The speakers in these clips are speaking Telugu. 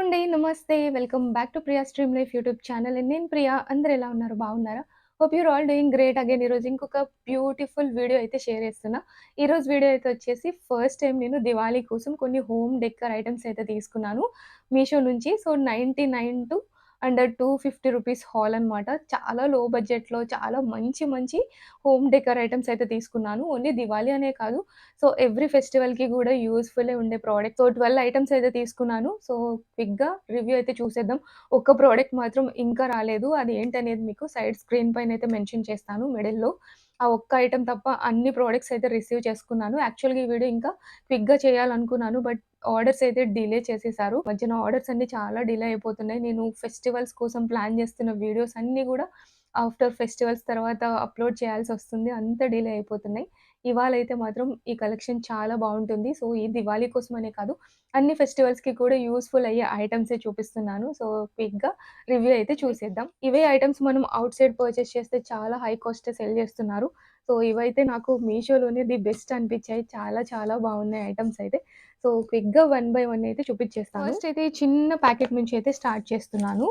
అండి. నమస్తే. Welcome back to Priya stream life YouTube channel. నేను ప్రియా. అందరూ ఎలా ఉన్నారు? బాగున్నారా? Hope your all doing great again. ఈరోజు ఇంకొక బ్యూటిఫుల్ వీడియో అయితే షేర్ చేస్తున్నా. ఈరోజు వీడియో అయితే వచ్చేసి ఫస్ట్ టైం నేను దివాళీ కోసం కొన్ని హోమ్ డెకర్ ఐటెమ్స్ అయితే తీసుకున్నాను మీషో నుంచి. So, 99 to under 250 rupees hall అనమాట. చాలా లో బడ్జెట్‌లో చాలా మంచి మంచి హోమ్ డెకర్ ఐటెమ్స్ అయితే తీసుకున్నాను. ఓన్లీ దివాళీ అనే కాదు. సో, ఎవ్రీ ఫెస్టివల్‌కి గూడా యూజ్‌ఫుల్లే ఉండే ప్రోడక్ట్. సో, 12 ఐటెమ్స్ అయితే తీసుకున్నాను. సో, క్విక్‌గా రివ్యూ అయితే చూసేద్దాం. ఒక్క ప్రోడక్ట్ మాత్రం ఇంకా రాలేదు. అది ఏంటనేది మీకు సైడ్ స్క్రీన్ పైనయితే మెన్షన్ చేస్తాను మిడిల్‌లో. ఆ ఒక్క ఐటెమ్ తప్ప అన్ని ప్రొడక్ట్స్ అయితే రిసీవ్ చేసుకున్నాను. యాక్చువల్‌గా ఈ వీడియో ఇంకా క్విక్‌గా చేయాలనుకున్నాను. బట్ ఆర్డర్స్ అయితే డిలే చేసేసారు. మధ్యన ఆర్డర్స్ అన్నీ చాలా డిలే అయిపోతున్నాయి. నేను ఫెస్టివల్స్ కోసం ప్లాన్ చేస్తున్న వీడియోస్ అన్నీ గూడా ఆఫ్టర్ ఫెస్టివల్స్ తర్వాత అప్‌లోడ్ చేయాల్సొస్తుంది. అంత డిలే అయిపోతున్నాయి. ఇవాళైతే మాత్రం ఈ కలెక్షన్ చాలా బావుంటుంది. సో, ఈ దివాళీ కోసమనే కాదు, అన్ని ఫెస్టివల్స్‌కి కూడా యూజ్‌ఫుల్ అయ్యే ఐటెమ్సే చూపిస్తున్నాను. సో, క్విక్‌గా రివ్యూ అయితే చూసేద్దాం. ఇవే ఐటెమ్స్ మనం ఔట్ సైడ్ పర్చేస్ చేస్తే చాలా హై కాస్టే సెల్ చేస్తున్నారు. సో, ఇవైతే నాకు మీషోలోనే ది బెస్ట్ అనిపిచ్చాయి. చాలా చాలా బావున్నాయి ఐటెమ్స్ అయితే. సో, క్విక్‌గా వన్ బై వన్ అయితే చూపిచ్చేస్తాను. ఫస్ట్ అయితే ఈ చిన్న ప్యాకెట్ నుంచి అయితే స్టార్ట్ చేస్తున్నాను.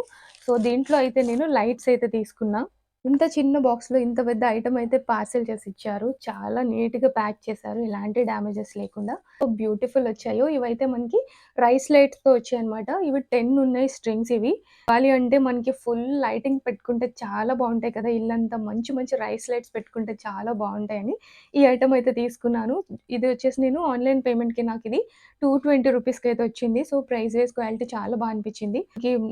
సో, దీంట్లో అయితే నేను లైట్స్ అయితే తీసుకున్నా. ఇంత చిన్న బాక్స్‌లో ఇంత పెద్ద ఐటెమ్ అయితే పార్సెల్ చేసిచ్చారు. చాలా నీట్‌గా ప్యాక్ చేశారు. ఎలాంటి డ్యామేజెస్ లేకుండా. సో బ్యూటిఫుల్ వచ్చాయో ఇవైతే మనకి రైస్ లైట్స్‌తో వచ్చాయన్నమాట. ఇవి 10 ఉన్నాయి స్ట్రింగ్స్ ఇవి. దివాళీ అంటే మనకి ఫుల్ లైటింగ్ పెట్టుకుంటే చాలా బావుంటాయి కదా! ఇల్లంతా మంచి మంచి రైస్ లైట్స్ పెట్టుకుంటే చాలా బావుంటాయని ఈ ఐటెమ్ అయితే తీసుకున్నాను. ఇది వచ్చేసి నేను ఆన్‌లైన్ పేమెంట్‌కి నాకిది 220 రూపీస్‌కి అయితే వచ్చింది. సో ప్రైస్ వైస్ క్వాలిటీ చాలా బా అనిపించింది.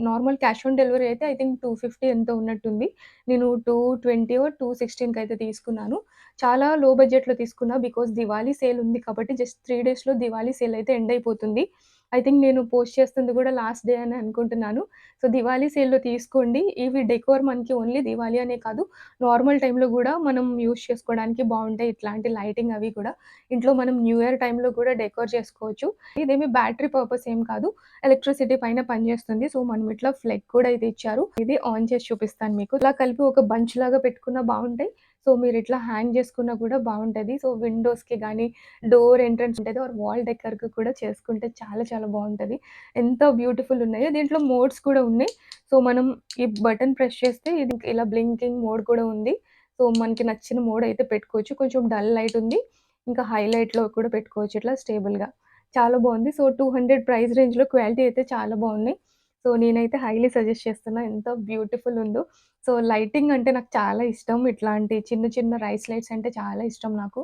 నార్మల్ క్యాష్ ఆన్ డెలివరీ అయితే ఐ థింక్ 250 ఎంతో ఉన్నట్టుంది. నేను 220 216 కైతే తీసుకున్నాను. చాలా లో బడ్జెట్‌లో తీసుకున్నా. బికాజ్ దివాళీ సేల్ ఉంది కాబట్టి జస్ట్ 3 డేస్‌లో దివాళీ సేల్ అయితే ఎండ్ అయిపోతుంది. ఐ థింక్ నేను పోస్ట్ చేస్తుంది కూడా లాస్ట్ డే అని అనుకుంటున్నాను. సో, దివాళీ సేల్‌లో తీసుకోండి. ఇవి డెకోర్ మనకి ఓన్లీ దివాళీ అనే కాదు, నార్మల్ టైమ్‌లో గూడా మనం యూజ్ చేసుకోవడానికి బావుంటాయి. ఇట్లాంటి లైటింగ్ అవి కూడా. ఇంట్లో మనం న్యూ ఇయర్ టైమ్‌లో కూడా డెకోర్ చేసుకోవచ్చు. ఇదేమి బ్యాటరీ పర్పస్ ఏం కాదు. ఎలక్ట్రిసిటీ పైన పనిచేస్తుంది. సో, మనం ఇట్లా ఫ్లెగ్ కూడా అయితే ఇచ్చారు. ఇది ఆన్ చేసి చూపిస్తాను మీకు. ఇలా కలిపి ఒక బంచ్ లాగా పెట్టుకున్నా బావుంటాయి. సో, మీరిట్లా హ్యాంగ్ చేసుకున్నా కూడా బావుంటది. సో, విండోస్‌కి గానీ, డోర్ ఎంట్రన్స్ ఉంటది ఆర్ వాల్ డెకర్‌కి కూడా చేసుకుంటే చాలా చాలా బావుంటది. ఎంత బ్యూటిఫుల్ ఉన్నాయో. దీంట్లో మోడ్స్ కూడా ఉన్నాయి. సో, మనం ఈ బటన్ ప్రెస్ చేస్తే ఇది ఇలా బ్లింకింగ్ మోడ్ కూడా ఉంది. సో, మనకి నచ్చిన మోడ్ అయితే పెట్టుకోవచ్చు. కొంచెం డల్ లైట్ ఉంది. ఇంకా హైలైట్‌లో కూడా పెట్టుకోవచ్చు ఇట్లా స్టేబుల్‌గా. చాలా బావుంది. సో, 200 ప్రైస్ రేంజ్‌లో క్వాలిటీ అయితే చాలా బావున్నాయి. సో, నేనైతే హైలీ సజెస్ట్ చేస్తున్నా. ఎంత బ్యూటిఫుల్ ఉందో. సో, లైటింగ్ అంటే నాకు చాలా ఇష్టం. ఇట్లాంటి చిన్న చిన్న రైస్ లైట్స్ అంటే చాలా ఇష్టం నాకు.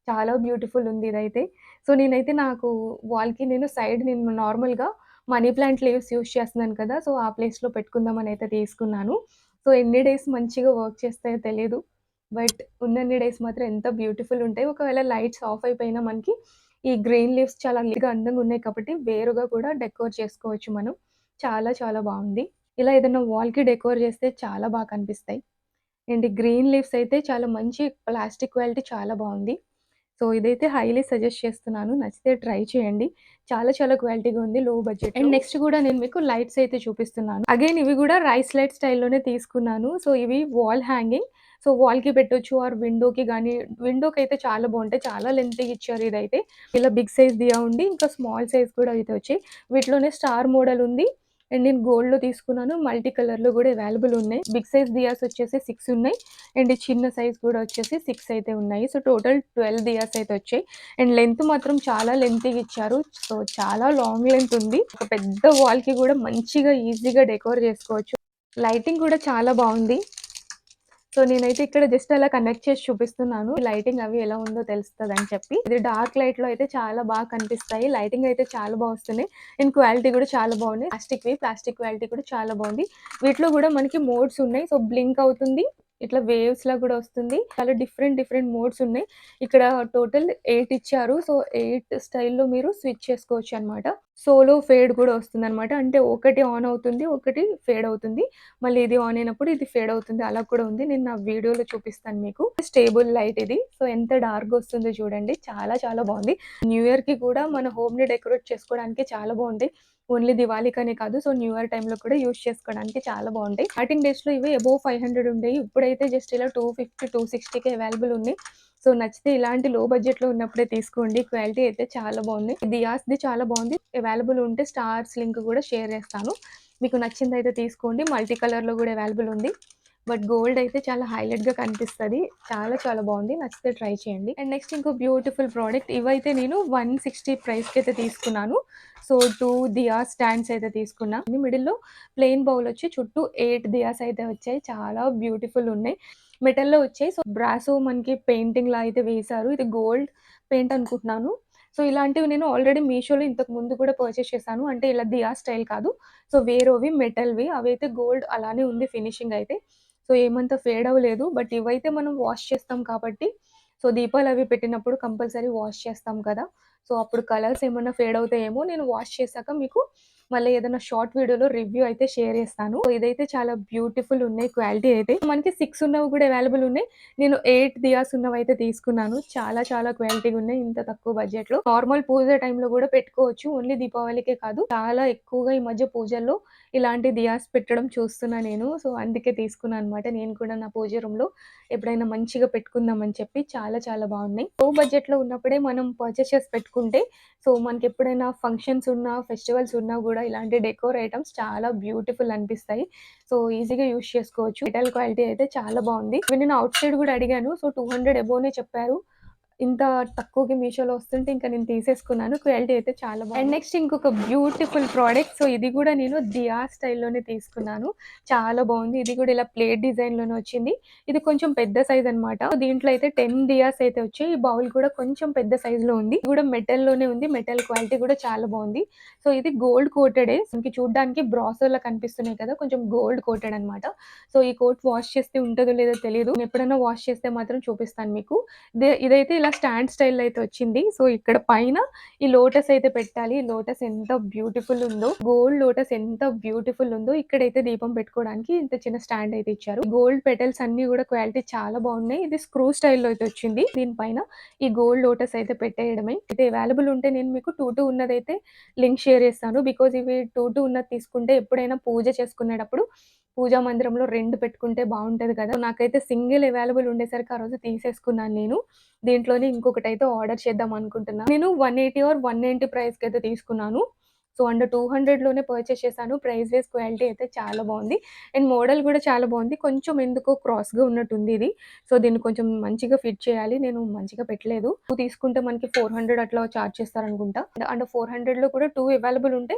చాలా బ్యూటిఫుల్ ఉంది ఇదైతే. సో, నేనైతే నాకు వాల్‌కి నేను నార్మల్‌గా మనీ ప్లాంట్ లీవ్స్ యూజ్ చేస్తున్నాను కదా! సో, ఆ ప్లేస్‌లో పెట్టుకుందామని అయితే తీసుకున్నాను. సో, ఎన్ని డేస్ మంచిగా వర్క్ చేస్తాయో తెలీదు. బట్ ఉన్నన్ని డేస్ మాత్రం ఎంత బ్యూటిఫుల్ ఉంటాయి. ఒకవేళ లైట్స్ ఆఫ్ అయిపోయినా మనకి ఈ గ్రీన్ లీవ్స్ చాలా నీట్‌గా అందంగా ఉన్నాయి కాబట్టి వేరుగా కూడా డెకోర్ చేసుకోవచ్చు మనం. చాలా చాలా బావుంది. ఇలా ఏదైనా వాల్‌కి డెకోర్ చేస్తే చాలా బా కనిపిస్తాయి. అండ్ గ్రీన్ లీవ్స్ అయితే చాలా మంచి ప్లాస్టిక్ క్వాలిటీ చాలా బావుంది. సో, ఇదైతే హైలీ సజెస్ట్ చేస్తున్నాను. నచ్చితే ట్రై చేయండి. చాలా చాలా క్వాలిటీగా ఉంది లో బడ్జెట్‌లో. అండ్ నెక్స్ట్ గూడా నేను మీకు లైట్స్ అయితే చూపిస్తున్నాను. అగైన్ ఇవి గూడా రైస్ లైట్ స్టైల్‌లోనే తీసుకున్నాను. సో, ఇవి వాల్ హ్యాంగింగ్. సో, వాల్‌కి పెట్టొచ్చు ఆర్ విండోకి గానీ, విండోకైతే చాలా బావుంటాయి. చాలా లెంగ్తీగా ఇచ్చారు ఇదైతే. ఇలా బిగ్ సైజ్ దియా ఉండి, ఇంకా స్మాల్ సైజ్ కూడా అయితే వచ్చాయి. వీటిలోనే స్టార్ మోడల్ ఉంది. అండ్ నేను గోల్డ్‌లో తీసుకున్నాను. మల్టీ కలర్‌లో గూడా అవైలబుల్ ఉన్నాయి. బిగ్ సైజ్ దియాస్ వచ్చేసి 6 ఉన్నాయి. అండ్ ఈ చిన్న సైజ్ కూడా వచ్చేసి 6 అయితే ఉన్నాయి. సో, టోటల్ 12 దియాస్ అయితే వచ్చాయి. అండ్ లెంత్ మాత్రం చాలా లెంతీగా ఇచ్చారు. సో, చాలా లాంగ్ లెంత్ ఉంది. ఒక పెద్ద వాల్‌కి గూడా మంచిగా ఈజీగా డెకోర్ చేసుకోవచ్చు. లైటింగ్ కూడా చాలా బావుంది. సో, నేనైతే ఇక్కడ జస్ట్ అలా కనెక్ట్ చేసి చూపిస్తున్నాను. లైటింగ్ అవి ఎలా ఉందో తెలుస్తదని చెప్పి. ఇది డార్క్ లైట్‌లో అయితే చాలా బాగా కనిపిస్తాయి. లైటింగ్ అయితే చాలా బా వస్తున్నాయి. అండ్ క్వాలిటీ కూడా చాలా బాగున్నాయి. ప్లాస్టిక్ క్వాలిటీ కూడా చాలా బాగుంది. వీటిలో కూడా మనకి మోడ్స్ ఉన్నాయి. సో, బ్లింక్ అవుతుంది. ఇట్లా వేవ్స్‌లా కూడా వస్తుంది. చాలా డిఫరెంట్ డిఫరెంట్ మోడ్స్ ఉన్నాయి. ఇక్కడ టోటల్ 8 ఇచ్చారు. సో, 8 స్టైల్‌లో మీరు స్విచ్ చేసుకోవచ్చనమాట. సోలో ఫేడ్ కూడా వస్తుందనమాట. అంటే ఒకటి ఆన్ అవుతుంది. ఒకటి ఫేడ్ అవుతుంది. మళ్ళీ ఇది ఆన్ అయినప్పుడు ఇది ఫేడ్ అవుతుంది. అలా కూడా ఉంది. నేను నా వీడియోలో చూపిస్తాను మీకు. స్టేబుల్ లైట్ ఇది. సో, ఎంత డార్క్‌గా వస్తుందో చూడండి. చాలా చాలా బావుంది. న్యూ ఇయర్‌కి కూడా మన హోమ్‌ని డెకరేట్ చేసుకోవడానికి చాలా బావుంటాయి. ఓన్లీ దివాళీకనే కాదు. సో, న్యూ ఇయర్ టైమ్‌లో కూడా యూజ్ చేసుకోవడానికి చాలా బావుంటాయి. స్టార్టింగ్ డేస్‌లో ఇవి అబోవ్ 500 ఉండేయి. ఇప్పుడైతే జస్ట్ ఇలా 250, 260కే అవైలబుల్ ఉన్నాయి. సో నచ్చితే ఇలాంటి లో బడ్జెట్‌లో ఉన్నప్పుడే తీసుకోండి. క్వాలిటీ అయితే చాలా బాగుంది. దియాస్‌ది చాలా బాగుంది. అవైలబుల్ ఉంటే స్టార్స్ లింక్ కూడా షేర్ చేస్తాను. మీకు నచ్చిందయితే తీసుకోండి. మల్టీ కలర్‌లో కూడా అవైలబుల్ ఉంది. బట్ గోల్డ్ అయితే చాలా హైలైట్‌గా కనిపిస్తది. చాలా చాలా బాగుంది. నచ్చితే ట్రై చేయండి. అండ్ నెక్స్ట్ ఇంకో బ్యూటిఫుల్ ప్రోడక్ట్ ఇవైతే నేను 160 ప్రైస్‌కైతే తీసుకున్నాను. సో 2 దియా స్టాండ్స్ అయితే తీసుకున్నా. మిడిల్‌లో ప్లెయిన్ బౌల్ వచ్చి చుట్టూ 8 దియాస్ అయితే వచ్చాయి. చాలా బ్యూటిఫుల్ ఉన్నాయి. మెటల్‌లో వచ్చాయి. సో బ్రాసో మనకి పెయింటింగ్‌లా అయితే వేశారు. ఇది గోల్డ్ పెయింట్ అనుకుంటున్నాను. సో ఇలాంటివి నేను ఆల్రెడీ మీషోలో ఇంతకు ముందు కూడా పర్చేస్ చేశాను. అంటే ఇలా దియా స్టైల్ కాదు. సో వేరేవి మెటల్‌వి అవైతే గోల్డ్ అలానే ఉంది ఫినిషింగ్ అయితే. సో ఏమంత ఫేడ్ అవ్వలేదు. బట్ ఇవైతే మనం వాష్ చేస్తాం కాబట్టి సో దీపాలవి పెట్టినప్పుడు కంపల్సరీ వాష్ చేస్తాం కదా! సో అప్పుడు కలర్స్ ఏమన్నా ఫేడ్ అవుతాయేమో నేను వాష్ చేశాక మీకు మళ్ళీ ఏదైనా షార్ట్ వీడియోలో రివ్యూ అయితే షేర్ చేస్తాను. సో ఇదైతే చాలా బ్యూటిఫుల్ ఉన్నాయి క్వాలిటీ అయితే. మనకి 6 ఉన్నవి కూడా అవైలబుల్ ఉన్నాయి. నేను 8 దియాస్ ఉన్నవైతే తీసుకున్నాను. చాలా చాలా క్వాలిటీగా ఉన్నాయి ఇంత తక్కువ బడ్జెట్‌లో. నార్మల్ పూజ టైంలో కూడా పెట్టుకోవచ్చు. ఓన్లీ దీపావళికే కాదు. చాలా ఎక్కువగా ఈ మధ్య పూజల్లో ఇలాంటి దియాస్ పెట్టడం చూస్తున్నా నేను. సో అందుకే తీసుకున్నాను అనమాట. నేను కూడా నా పూజ రూమ్‌లో ఎప్పుడైనా మంచిగా పెట్టుకుందామని చెప్పి చాలా చాలా బాగున్నాయి. లో బడ్జెట్‌లో ఉన్నప్పుడే మనం పర్చేస్ చేసి పెట్టుకుంటే సో మనకెప్పుడైనా ఫంక్షన్స్ ఉన్నా, ఫెస్టివల్స్ ఉన్నా గూడా ఇలాంటి డెకోర్ ఐటెమ్స్ చాలా బ్యూటిఫుల్ అనిపిస్తాయి. సో ఈజీగా యూజ్ చేసుకోవచ్చు. మెటల్ క్వాలిటీ అయితే చాలా బావుంది. ఇవి నేను ఔట్ సైడ్ గూడా అడిగాను. సో 200 అబోనే చెప్పారు. ఇంత తక్కువకి మీషోలో వస్తుంటే ఇంక నేను తీసేసుకున్నాను. క్వాలిటీ అయితే చాలా బాగుంది. అండ్ నెక్స్ట్ ఇంకొక బ్యూటిఫుల్ ప్రోడక్ట్. సో ఇది గూడా నేను దియా స్టైల్‌లోనే తీసుకున్నాను. చాలా బాగుంది. ఇది గూడా ఇలా ప్లేట్ డిజైన్‌లోనే వచ్చింది. ఇది కొంచెం పెద్ద సైజ్ అనమాట. దీంట్లో అయితే 10 దియాస్ అయితే వచ్చాయి. ఈ బౌల్ కూడా కొంచెం పెద్ద సైజ్‌లో ఉంది. ఇది కూడా మెటల్‌లోనే ఉంది. మెటల్ క్వాలిటీ కూడా చాలా బాగుంది. సో ఇది గోల్డ్ కోటెడే. మనకి చూడ్డానికి బ్రాసోలా కనిపిస్తున్నాయి కదా! కొంచెం గోల్డ్ కోటెడ్ అనమాట. సో ఈ కోట్ వాష్ చేస్తే ఉంటదో లేదో తెలీదు. నేను ఎప్పుడైనా వాష్ చేస్తే మాత్రం చూపిస్తాను మీకు. ఇదైతే ఇలా స్టాండ్ స్టైల్‌లో అయితే వచ్చింది. సో ఇక్కడ పైన ఈ లోటస్ అయితే పెట్టాలి. ఈ లోటస్ ఎంత బ్యూటిఫుల్ ఉందో, గోల్డ్ లోటస్ ఎంత బ్యూటిఫుల్ ఉందో, ఇక్కడైతే దీపం పెట్టుకోవడానికి ఇంత చిన్న స్టాండ్ అయితే ఇచ్చారు. గోల్డ్ పెటల్స్ అన్నీ కూడా క్వాలిటీ చాలా బాగున్నాయి. ఇది స్క్రూ స్టైల్‌లో అయితే వచ్చింది. దీనిపైన ఈ గోల్డ్ లోటస్ అయితే పెట్టేయడమే. అయితే అవైలబుల్ ఉంటే నేను మీకు 2 ఉన్నదైతే లింక్ షేర్ చేస్తాను. బికాజ్ ఇవి 2 ఉన్నది తీసుకుంటే ఎప్పుడైనా పూజ చేసుకునేటప్పుడు పూజా మందిరంలో 2 పెట్టుకుంటే బావుంటది కదా! నాకైతే సింగిల్ అవైలబుల్ ఉండేసరికి ఆ రోజు తీసేసుకున్నాను నేను. దీంట్లోనే ఇంకొకటైతే ఆర్డర్ చేద్దాం అనుకుంటున్నా. నేను 180 ఆర్ 190 ప్రైస్‌కైతే తీసుకున్నాను. సో, అండర్ 200లోనే పర్చేస్ చేశాను. ప్రైస్ వైస్ క్వాలిటీ అయితే చాలా బావుంది. అండ్ మోడల్ గూడా చాలా బావుంది. కొంచెం ఎందుకో క్రాస్‌గా ఉన్నట్టుంది ఇది. సో, దీన్ని కొంచెం మంచిగా ఫిట్ చేయాలి. నేను మంచిగా పెట్టలేదు. 2 తీసుకుంటే మనకి 400 అట్లా చార్జ్ చేస్తారనుకుంటా. అండ్ 400లో కూడా 2 అవైలబుల్ ఉంటే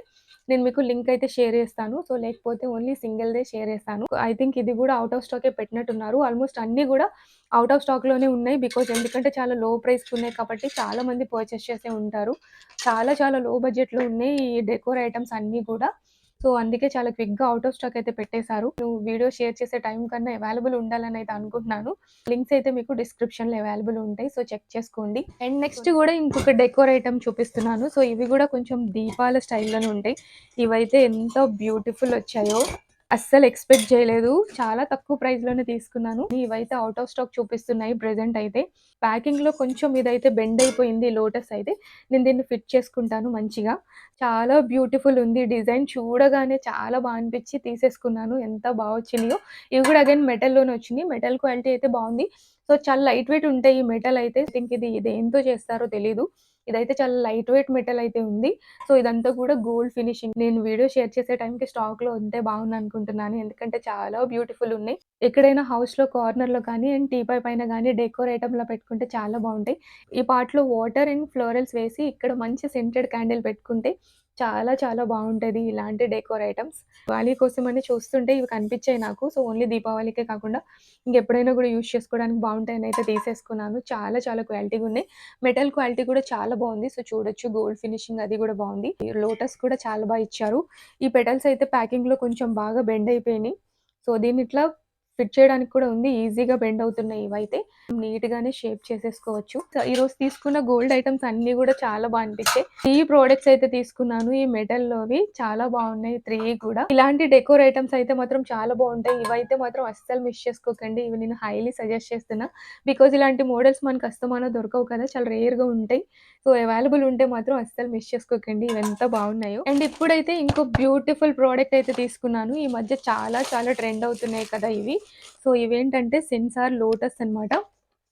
నేను మీకు లింక్ అయితే షేర్ చేస్తాను. సో, లేకపోతే ఓన్లీ సింగిల్‌దే షేర్ చేస్తాను. ఐ థింక్ ఇది గూడా ఔట్ ఆఫ్ స్టాకే పెట్టినట్టున్నారు. ఆల్‌మోస్ట్ అన్నీ గూడా ఔట్ ఆఫ్ స్టాక్‌లోనే ఉన్నాయి. బికాజ్ ఎందుకంటే చాలా లో ప్రైస్‌కి ఉన్నాయి కాబట్టి చాలా మంది పర్చేస్ చేసే ఉంటారు. చాలా చాలా లో బడ్జెట్‌లో ఉన్నాయి ఈ డెకోర్ ఐటెమ్స్ అన్నీ గూడా. సో, అందుకే చాలా క్విక్‌గా ఔట్ ఆఫ్ స్టాక్ అయితే పెట్టేశారు. నువ్వు వీడియో షేర్ చేసే టైం కన్నా అవైలబుల్ ఉండాలని అయితే అనుకుంటున్నాను. లింక్స్ అయితే మీకు డిస్క్రిప్షన్‌లో అవైలబుల్ ఉంటాయి. సో, చెక్ చేసుకోండి. అండ్ నెక్స్ట్ గూడా ఇంకొక డెకోర్ ఐటెమ్ చూపిస్తున్నాను. సో, ఇవి గూడా కొంచెం దీపాల స్టైల్‌లోనే ఉంటాయి. ఇవైతే ఎంత బ్యూటిఫుల్ వచ్చాయో అస్సలు ఎక్స్‌పెక్ట్ చేయలేదు. చాలా తక్కువ ప్రైస్‌లోనే తీసుకున్నాను. ఇవైతే ఔట్ ఆఫ్ స్టాక్ చూపిస్తున్నాయి ప్రెజెంట్ అయితే. ప్యాకింగ్‌లో కొంచెం ఇదైతే బెండ్ అయిపోయింది లోటస్ అయితే. నేను దీన్ని ఫిట్ చేసుకుంటాను మంచిగా. చాలా బ్యూటిఫుల్ ఉంది డిజైన్. చూడగానే చాలా అనిపిచ్చి తీసేసుకున్నాను. ఎంత వచ్చినాయో. ఇవి కూడా అగైన్ మెటల్‌లోనే వచ్చినియి. మెటల్ క్వాలిటీ అయితే బావుంది. సో, చాలా లైట్ వెయిట్ ఉంటాయి ఈ మెటల్ అయితే. ఐ థింక్ ఇది దేనితో చేస్తారో తెలీదు. ఇదైతే చాలా లైట్ వెయిట్ మెటల్ అయితే ఉంది. సో, ఇదంతా కూడా గోల్డ్ ఫినిషింగ్. నేను వీడియో షేర్ చేసే టైంకి స్టాక్‌లో ఉంటే బావుండనుకుంటున్నాను. ఎందుకంటే చాలా బ్యూటిఫుల్ ఉన్నాయి. ఎక్కడైనా హౌస్‌లో కార్నర్‌లో కానీ అండ్ టీపాయ్ పైన గానీ డెకోర్ ఐటెమ్‌లా పెట్టుకుంటే చాలా బావుంటాయి. ఈ పార్ట్‌లో వాటర్ అండ్ ఫ్లోరల్స్ వేసి ఇక్కడ మంచి సెంటెడ్ క్యాండిల్ పెట్టుకుంటే చాలా చాలా బావుంటది ఇలాంటి డెకోర్ ఐటెమ్స్. దివాళీ కోసమని చూస్తుంటే ఇవి కనిపించాయి నాకు. సో, ఓన్లీ దీపావళికే కాకుండా ఇంకెప్పుడైనా కూడా యూజ్ చేసుకోవడానికి బావుంటాయని అయితే తీసేసుకున్నాను. చాలా చాలా క్వాలిటీగున్నాయి. మెటల్ క్వాలిటీ కూడా చాలా బావుంది. సో, చూడొచ్చు గోల్డ్ ఫినిషింగ్ అది కూడా బావుంది. లోటస్ కూడా చాలా ఇచ్చారు. ఈ పెటల్స్ అయితే ప్యాకింగ్‌లో కొంచెం బాగా బెండ్ అయిపోయినాయి. సో, దీన్ని ఇట్లా ఫిట్ చేయడానికి కూడా ఉంది. ఈజీగా బెండ్ అవుతున్నాయి ఇవైతే. నీట్‌గానే షేప్ చేసేసుకోవచ్చు. సో, ఈరోజు తీసుకున్న గోల్డ్ ఐటెమ్స్ అన్నీ కూడా చాలా అనిపించాయి. 3 ప్రొడక్ట్స్ అయితే తీసుకున్నాను. ఈ మెటల్‌లోవి చాలా బాగున్నాయి 3 కూడా. ఇలాంటి డెకోర్ ఐటెమ్స్ అయితే మాత్రం చాలా బావుంటాయి. ఇవైతే మాత్రం అస్సలు మిస్ చేసుకోకండి. ఇవి నేను హైలీ సజెస్ట్ చేస్తున్నా. బికాజ్ ఇలాంటి మోడల్స్ మనకు అస్తమానం దొరకవు కదా! చాలా రేర్‌గా ఉంటాయి. సో, అవైలబుల్ ఉంటే మాత్రం అస్సలు మిస్ చేసుకోకండి. ఇవెంత బాగున్నాయో. అండ్ ఇప్పుడైతే ఇంకో బ్యూటిఫుల్ ప్రొడక్ట్ అయితే తీసుకున్నాను. ఈ మధ్య చాలా చాలా ట్రెండ్ అవుతున్నాయి కదా ఇవి. సో, ఇవేంటంటే సెన్సార్ లోటస్ అన్నమాట.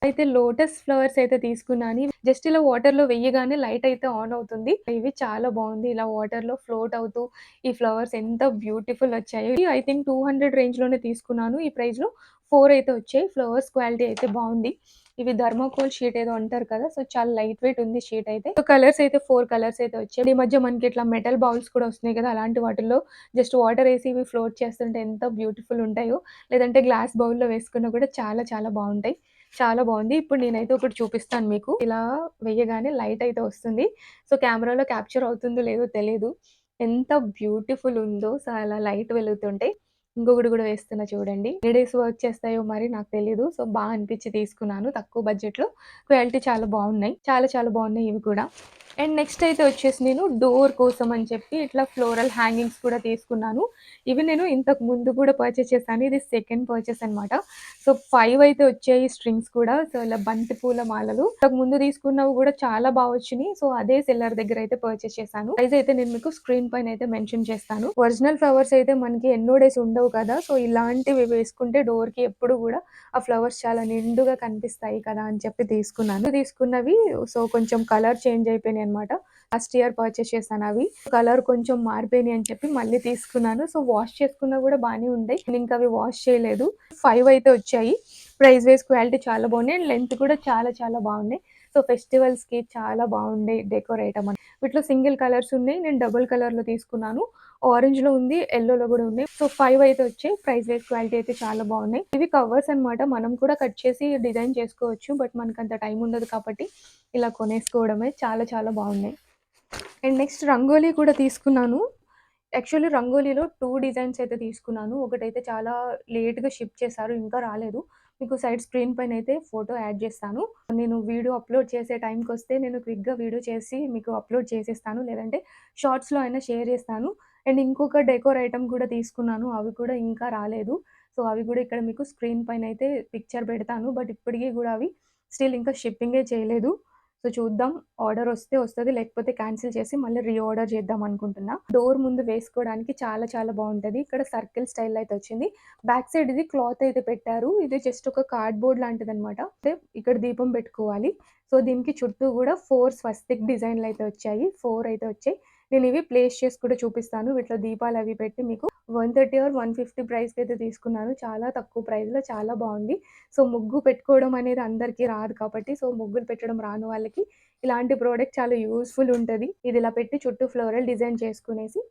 అయితే లోటస్ ఫ్లవర్స్ అయితే తీసుకున్నాను. జస్ట్ ఇలా వాటర్‌లో వెయ్యగానే లైట్ అయితే ఆన్ అవుతుంది. ఇవి చాలా బాగుంది. ఇలా వాటర్‌లో ఫ్లోట్ అవుతూ ఈ ఫ్లవర్స్ ఎంత బ్యూటిఫుల్ వచ్చాయో. ఐ థింక్ 200 రేంజ్‌లోనే తీసుకున్నాను. ఈ ప్రైస్‌లో 4 అయితే వచ్చాయి. ఫ్లవర్స్ క్వాలిటీ అయితే బాగుంది. ఇవి థర్మాకోల్ షీట్ ఏదో అంటారు కదా! సో, చాలా లైట్ వెయిట్ ఉంది షీట్ అయితే. సో, కలర్స్ అయితే 4 కలర్స్ అయితే వచ్చాయి. ఈ మధ్య మనకి ఇట్లా మెటల్ బౌల్స్ కూడా వస్తున్నాయి కదా! అలాంటి వాటిల్లో జస్ట్ వాటర్ ఏసి ఇవి ఫ్లోట్ చేస్తుంటే ఎంత బ్యూటిఫుల్ ఉంటాయో. లేదంటే గ్లాస్ బౌల్‌లో వేసుకున్నా కూడా చాలా చాలా బావుంటాయి. చాలా బావుంది. ఇప్పుడు నేనైతే ఒకటి చూపిస్తాను మీకు. ఇలా వేయగానే లైట్ అయితే వస్తుంది. సో, కెమెరాలో క్యాప్చర్ అవుతుందో లేదో తెలీదు. ఎంత బ్యూటిఫుల్ ఉందో. సో, అలా లైట్ వెలుగుతుంటే. ఇంకొకటి గూడా వేస్తున్నా చూడండి. ఎన్ని డేస్ వర్క్ చేస్తాయో మరి నాకు తెలీదు. సో, అనిపించి తీసుకున్నాను. తక్కువ బడ్జెట్‌లో క్వాలిటీ చాలా బావున్నాయి. చాలా చాలా బావున్నాయి ఇవి కూడా. అండ్ నెక్స్ట్ అయితే వచ్చేసి నేను డోర్ కోసం అని చెప్పి ఇట్లా ఫ్లోరల్ హ్యాంగింగ్స్ కూడా తీసుకున్నాను. ఇవి నేను ఇంతకు ముందు కూడా పర్చేస్ చేశాను. ఇది సెకండ్ పర్చేస్ అనమాట. సో, 5 అయితే వచ్చాయి స్ట్రింగ్స్ కూడా. సో, ఇలా బంతి పూల మాలలు. ఇంతకు ముందు తీసుకున్నవి కూడా చాలా వచ్చినియి. సో, అదే సెల్లర్ దగ్గర అయితే పర్చేస్ చేశాను. ప్రైస్ అయితే నేను మీకు స్క్రీన్ పైన అయితే మెన్షన్ చేస్తాను. ఒరిజినల్ ఫ్లవర్స్ అయితే మనకి ఎన్నో డేస్ ఉండవు కదా! సో, ఇలాంటివి వేసుకుంటే డోర్‌కి ఎప్పుడు కూడా ఆ ఫ్లవర్స్ చాలా నిండుగా కనిపిస్తాయి కదా! అని చెప్పి తీసుకున్నాను. తీసుకున్నవి సో, కొంచెం కలర్ చేంజ్ అయిపోయినాయన్నమాట. లాస్ట్ ఇయర్ పర్చేస్ చేశానవి. కలర్ కొంచెం మారిపోయినాయి అని చెప్పి మళ్ళీ తీసుకున్నాను. సో, వాష్ చేసుకున్నా కూడా బానే ఉంటాయి. నేనింక అవి వాష్ చేయలేదు. 5 అయితే వచ్చాయి. ప్రైస్ వైస్ క్వాలిటీ చాలా బాగున్నాయి. అండ్ లెంత్ కూడా చాలా చాలా బాగున్నాయి. సో, ఫెస్టివల్స్‌కి చాలా బాగుండే డెకోర్ ఐటమ్ అని. వీటిలో సింగిల్ కలర్స్ ఉన్నాయి. నేను డబుల్ కలర్‌లో తీసుకున్నాను. ఆరెంజ్‌లో ఉంది. యెల్లోలో కూడా ఉన్నాయి. సో, 5 అయితే వచ్చాయి. ప్రైస్ వైస్ క్వాలిటీ అయితే చాలా బాగున్నాయి. ఇవి కవర్స్ అన్నమాట. మనం కూడా కట్ చేసి డిజైన్ చేసుకోవచ్చు. బట్ మనకంత టైం ఉండదు కాబట్టి ఇలా కొనేసుకోవడమే. చాలా చాలా బాగున్నాయి. అండ్ నెక్స్ట్ రంగోలీ కూడా తీసుకున్నాను. యాక్చువల్లీ రంగోలీలో 2 డిజైన్స్ అయితే తీసుకున్నాను. ఒకటైతే చాలా లేట్‌గా షిప్ చేశారు. ఇంకా రాలేదు. మీకు సైడ్ స్క్రీన్ పైనైతే ఫోటో యాడ్ చేస్తాను. నేను వీడియో అప్‌లోడ్ చేసే టైంకొస్తే నేను క్విక్‌గా వీడియో చేసి మీకు అప్‌లోడ్ చేసేస్తాను. లేదంటే షార్ట్స్‌లో అయినా షేర్ చేస్తాను. అండ్ ఇంకొక డెకోర్ ఐటెమ్ కూడా తీసుకున్నాను. అవి కూడా ఇంకా రాలేదు. సో, అవి కూడా ఇక్కడ మీకు స్క్రీన్ పైనైతే పిక్చర్ పెడతాను. బట్ ఇప్పటికి కూడా అవి స్టిల్ ఇంకా షిప్పింగే చేయలేదు. సో, చూద్దాం. ఆర్డర్ వస్తే వస్తది. లేకపోతే క్యాన్సిల్ చేసి మళ్ళీ రీఆర్డర్ చేద్దాం అనుకుంటున్నా. డోర్ ముందు వేసుకోవడానికి చాలా చాలా బావుంటది. ఇక్కడ సర్కిల్ స్టైల్‌లో అయితే వచ్చింది. బ్యాక్ సైడ్ ఇది క్లాత్ అయితే పెట్టారు. ఇది జస్ట్ ఒక కార్డ్‌బోర్డ్ లాంటిదనమాట. అంటే ఇక్కడ దీపం పెట్టుకోవాలి. సో, దీనికి చుట్టూ గూడా 4 స్వస్తిక్ డిజైన్‌లు అయితే వచ్చాయి. 4 అయితే వచ్చాయి. నేను ఇవి ప్లేస్ చేసి కూడా చూపిస్తాను. వీటిలో దీపాలవి పెట్టి మీకు 130 ఆర్ 150 ప్రైస్‌కైతే తీసుకున్నాను. చాలా తక్కువ ప్రైస్‌లో చాలా బావుంది. సో, ముగ్గు పెట్టుకోవడం అనేది అందరికీ రాదు కాబట్టి, సో, ముగ్గులు పెట్టడం రాని వాళ్ళకి ఇలాంటి ప్రోడక్ట్ చాలా యూజ్‌ఫుల్ ఉంటది. ఇది ఇలా పెట్టి చుట్టూ ఫ్లోరల్ డిజైన్ చేసుకునేసి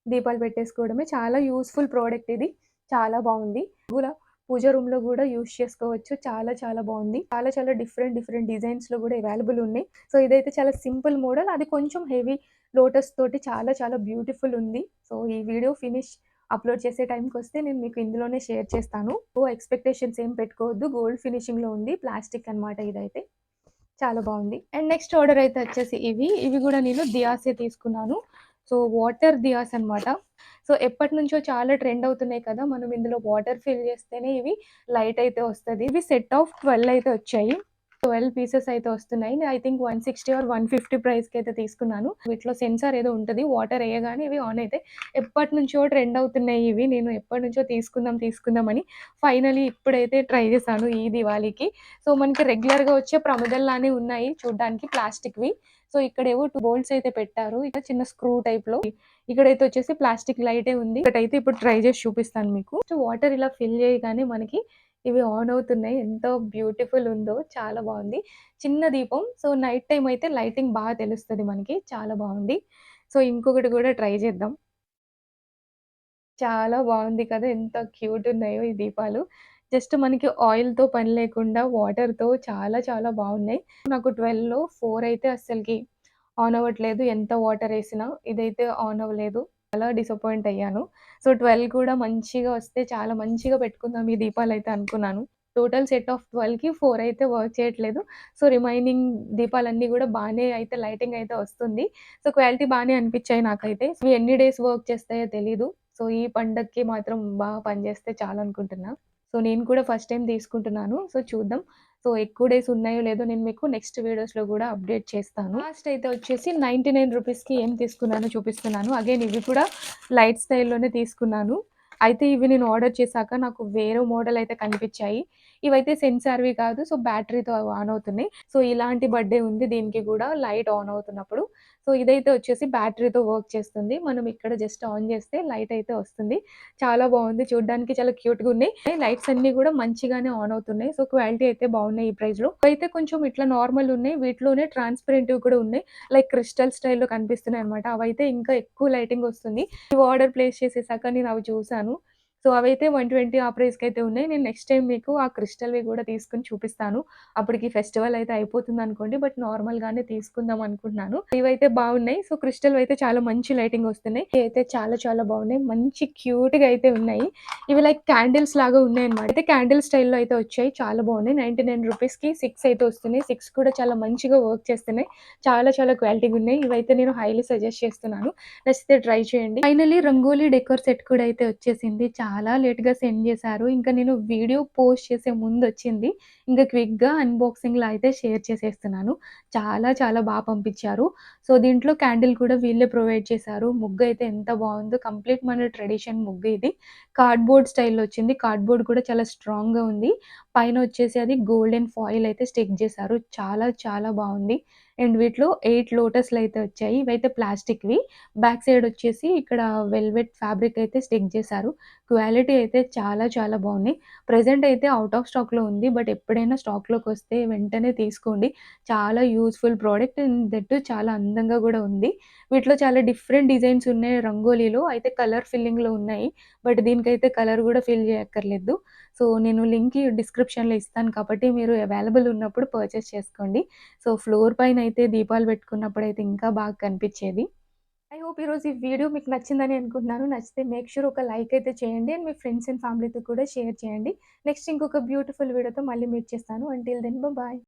దీపాలు పెట్టేసుకోవడమే. చాలా యూజ్‌ఫుల్ ప్రోడక్ట్ ఇది. చాలా బావుంది. పూల పూజ రూమ్‌లో గూడా యూజ్ చేసుకోవచ్చు. చాలా చాలా బావుంది. చాలా చాలా డిఫరెంట్ డిఫరెంట్ డిజైన్స్‌లో గూడా అవైలబుల్ ఉన్నాయి. సో, ఇదైతే చాలా సింపుల్ మోడల్. అది కొంచెం హెవీ లోటస్ తోటి చాలా చాలా బ్యూటిఫుల్ ఉంది. సో, ఈ వీడియో ఫినిష్ అప్‌లోడ్ చేసే టైంకొస్తే నేను మీకు ఇందులోనే షేర్ చేస్తాను. ఎక్స్‌పెక్టేషన్స్ ఏం పెట్టుకోవద్దు. గోల్డ్ ఫినిషింగ్‌లో ఉంది. ప్లాస్టిక్ అన్నమాట ఇదైతే. చాలా బావుంది. అండ్ నెక్స్ట్ ఆర్డర్ అయితే వచ్చేసి ఇవి. ఇవి గూడా నేను దియాసే తీసుకున్నాను. సో, వాటర్ దియాస్ అన్నమాట. సో, ఎప్పటినుంచో చాలా ట్రెండ్ అవుతున్నాయి కదా! మనం ఇందులో వాటర్ ఫిల్ చేస్తేనే ఇవి లైట్ అయితే వస్తది. ఇవి సెట్ ఆఫ్ 12 అయితే వచ్చాయి. 12 పీసెస్ అయితే వస్తున్నాయి. ఐ థింక్ 160 ఆర్ 150 ప్రైస్‌కైతే తీసుకున్నాను. వీటిలో సెన్సార్ ఏదో ఉంటది. వాటర్ ఎయగానే ఇవి ఆన్ అయితాయి. ఎప్పటినుంచో ట్రెండ్ అవుతున్నాయి ఇవి. నేను ఎప్పటినుంచో తీసుకుందాం తీసుకుందాం అని ఫైనల్లీ ఇప్పుడైతే ట్రై చేశాను ఈ దివాళీకి. సో, మనకి రెగ్యులర్‌గా వచ్చే ప్రమిదల్లానే ఉన్నాయి చూడ్డానికి ప్లాస్టిక్‌వి. సో, ఇక్కడేవో 2 బోల్ట్స్ అయితే పెట్టారు. ఇక్కడ చిన్న స్క్రూ టైప్‌లో. ఇక్కడైతే వచ్చేసి ప్లాస్టిక్ లైటే ఉంది. ఒకటైతే ఇప్పుడు ట్రై చేసి చూపిస్తాను మీకు. సో, వాటర్ ఇలా ఫిల్ చేయగానే మనకి ఇవి ఆన్ అవుతున్నాయి. ఎంత బ్యూటిఫుల్ ఉందో చాలా బావుంది. చిన్న దీపం. సో, నైట్ టైమ్ అయితే లైటింగ్ బాగా తెలుస్తది మనకి. చాలా బావుంది. సో, ఇంకొకటి కూడా ట్రై చేద్దాం. చాలా బావుంది కదా! ఎంత క్యూట్ ఉన్నాయో ఈ దీపాలు. జస్ట్ మనకి ఆయిల్‌తో పని లేకుండా వాటర్‌తో చాలా చాలా బావున్నాయి. నాకు 12లో 4 అయితే అస్సలకి ఆన్ అవ్వట్లేదు. ఎంత వాటరేసినా. ఇదైతే ఆన్ అవ్వలేదు. చాలా డిసప్పాయింట్ అయ్యాను. సో, 12 కూడా మంచిగా వస్తే చాలా మంచిగా పెట్టుకుందాం ఈ దీపాలైతే అనుకున్నాను. టోటల్ సెట్ ఆఫ్ 12కి 4 అయితే వర్క్ చేయట్లేదు. సో, రిమైనింగ్ దీపాలన్నీ గూడా బానే అయితే లైటింగ్ అయితే వస్తుంది. సో, క్వాలిటీ బానే అనిపిచ్చాయి నాకైతే. ఇవి ఎన్ని డేస్ వర్క్ చేస్తాయో తెలీదు. సో, ఈ పండగకి మాత్రం బాగా పనిచేస్తే చాలనుకుంటున్నా. సో, నేను కూడా ఫస్ట్ టైమ్ తీసుకుంటున్నాను. సో, చూద్దాం. సో, ఎక్కువ డేస్ ఉన్నాయో లేదో నేను మీకు నెక్స్ట్ వీడియోస్‌లో గూడా అప్డేట్ చేస్తాను. లాస్ట్ అయితే వచ్చేసి 99 రూపీస్‌కి ఏం తీసుకున్నానో చూపిస్తున్నాను. అగైన్ ఇవి కూడా లైట్ స్టైల్‌లోనే తీసుకున్నాను. అయితే ఇవి నేను ఆర్డర్ చేశాక నాకు వేరే మోడల్ అయితే కనిపిచ్చాయి. ఇవైతే సెన్సార్‌వి కాదు. సో, బ్యాటరీతో ఆన్ అవుతున్నాయి. సో, ఇలాంటి బడ్డే ఉంది దీనికి గూడా లైట్ ఆన్ అవుతున్నప్పుడు. సో, ఇదైతే వచ్చేసి బ్యాటరీతో వర్క్ చేస్తుంది. మనం ఇక్కడ జస్ట్ ఆన్ చేస్తే లైట్ అయితే వస్తుంది. చాలా బావుంది. చూడ్డానికి చాలా క్యూట్‌గున్నాయి. లైట్స్ అన్నీ గూడా మంచిగానే ఆన్ అవుతున్నాయి. సో, క్వాలిటీ అయితే బావున్నాయి ఈ ప్రైస్‌లో. అయితే కొంచెం ఇట్లా నార్మల్ ఉన్నాయి. వీటిలోనే ట్రాన్స్‌పరెంట్‌వి కూడా ఉన్నాయి. లైక్ క్రిస్టల్ స్టైల్‌లో కనిపిస్తున్నాయన్నమాట. అవైతే ఇంకా ఎక్కువ లైటింగ్ వస్తుంది. ఇవి ఆర్డర్ ప్లేస్ చేసేసాక నేను అవి చూసాను. సో, అవైతే 120 ఆ ప్రైస్‌కైతే ఉన్నాయి. నేను నెక్స్ట్ టైమ్ మీకు ఆ క్రిస్టల్‌వి గూడా తీసుకొని చూపిస్తాను. అప్పటికి ఫెస్టివల్ అయితే అయిపోతుందనుకోండి. బట్ నార్మల్‌గానే తీసుకుందాం అనుకుంటున్నాను. ఇవైతే బావున్నాయి. సో, క్రిస్టల్‌వయితే చాలా మంచి లైటింగ్ వస్తున్నాయి. ఇవైతే చాలా చాలా బావున్నాయి. మంచి క్యూట్‌గా అయితే ఉన్నాయి. ఇవి లైక్ క్యాండిల్స్ లాగా ఉన్నాయన్నమాట. అయితే క్యాండిల్ స్టైల్‌లో అయితే వచ్చాయి. చాలా బావున్నాయి. 99 రూపీస్‌కి 6 అయితే వస్తున్నాయి. 6 కూడా చాలా మంచిగా వర్క్ చేస్తున్నాయి. చాలా చాలా క్వాలిటీగున్నాయి. ఇవైతే నేను హైలీ సజెస్ట్ చేస్తున్నాను. నచ్చితే ట్రై చేయండి. ఫైనల్లీ రంగోలీ డెకోర్ సెట్ కూడా అయితే వచ్చేసింది. చాలా లేట్‌గా సెండ్ చేశారు. ఇంకా నేను వీడియో పోస్ట్ చేసే ముందొచ్చింది. ఇంక క్విక్‌గా అన్బాక్సింగ్‌లో అయితే షేర్ చేసేస్తున్నాను. చాలా చాలా పంపించారు. సో, దీంట్లో క్యాండిల్ కూడా వీళ్ళే ప్రొవైడ్ చేశారు. ముగ్గయితే ఎంత బావుందో కంప్లీట్ మన ట్రెడిషన్ ముగ్గు ఇది. కార్డ్‌బోర్డ్ స్టైల్‌లో వచ్చింది. కార్డ్‌బోర్డ్ కూడా చాలా స్ట్రాంగ్‌గా ఉంది. పైన వచ్చేసి అది గోల్డెన్ ఫాయిల్ అయితే స్టిక్ చేశారు. చాలా చాలా బావుంది. అండ్ వీటిలో 8 లోటస్‌లయితే వచ్చాయి. ఇవైతే ప్లాస్టిక్‌వి. బ్యాక్ సైడ్ వచ్చేసి ఇక్కడ వెల్వెట్ ఫ్యాబ్రిక్ అయితే స్టిక్ చేశారు. క్వాలిటీ అయితే చాలా చాలా బావున్నాయి. ప్రెజెంట్ అయితే ఔట్ ఆఫ్ స్టాక్‌లో ఉంది. బట్ ఎప్పుడైనా స్టాక్‌లోకొస్తే వెంటనే తీసుకోండి. చాలా useful product and that two చాలా అందంగా గూడా ఉంది. వీటిలో చాలా డిఫరెంట్ డిజైన్స్ ఉన్నాయి రంగోలీలో. అయితే కలర్ ఫిల్లింగ్‌లో ఉన్నాయి. బట్ దీనికైతే కలర్ గూడా ఫిల్ చేయక్కర్లేదు. సో, నేను లింక్ డిస్క్రిప్షన్‌లో ఇస్తాను కాబట్టి మీరు అవైలబుల్ ఉన్నప్పుడు పర్చేస్ చేసుకోండి. సో, ఫ్లోర్ పైనయితే దీపాలు పెట్టుకున్నప్పుడైతే ఇంకా బాగా కనిపిచ్చేది. ఐ హోప్ ఈరోజు ఈ వీడియో మీకు నచ్చిందని అనుకుంటున్నాను. నచ్చితే మేక్ ష్యూర్ ఒక లైక్ అయితే చేయండి. అండ్ మీ ఫ్రెండ్స్ అండ్ ఫ్యామిలీతో కూడా షేర్ చేయండి. నెక్స్ట్ ఇంకొక బ్యూటిఫుల్ వీడియోతో మళ్ళీ మీట్ చేస్తాను. Until then bye.